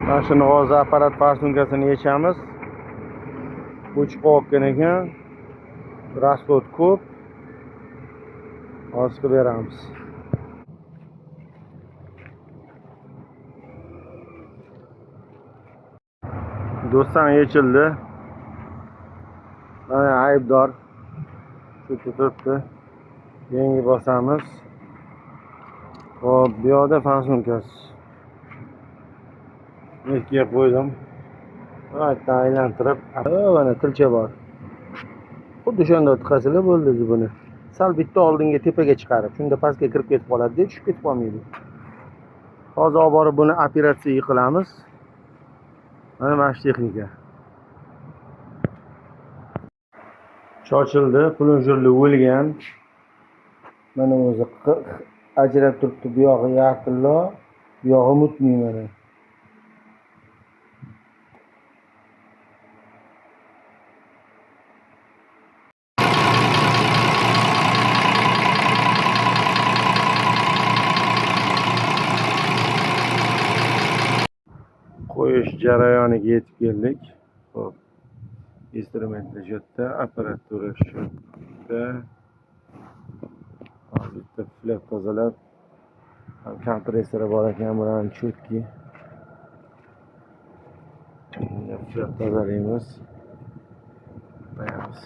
Mana shuni hozir apparat farsunkasini yechamiz. O'chib qolgan ekan. Rasxod ko'p. Hozir qilib beramiz. Do'stlar yechildi. Mana aybdor shu turibdi. Yangi bosamiz. Hop, bu yoqda farsunkasi. Ikkiga qo'ydim. Qayerdan aylantirib, mana tilcha bor. Xuddi o'shanda tiqasizlar bo'ldi buni. Sal bitta oldinga tepaga chiqarib, shunda pastga kirib ketib qoladi-da, tushib ketib qolmaydi. Hozir olib borib buni operatsiya qilamiz. Mana shu texnika. Chochildi, plunjerli o'lgan. Mana o'zi ajrab turibdi, bu yog'i yarqinlo, bu yog'i mutli mana. Qo'yish jarayoniga yetib keldik. Xo'p. Instrumentlar shu yerda, apparatura shu yerda. Hozir bitta flap tozalab, kompressori bor ekan, bularni cho'tki. Flap tozalaymiz. Qo'yamiz.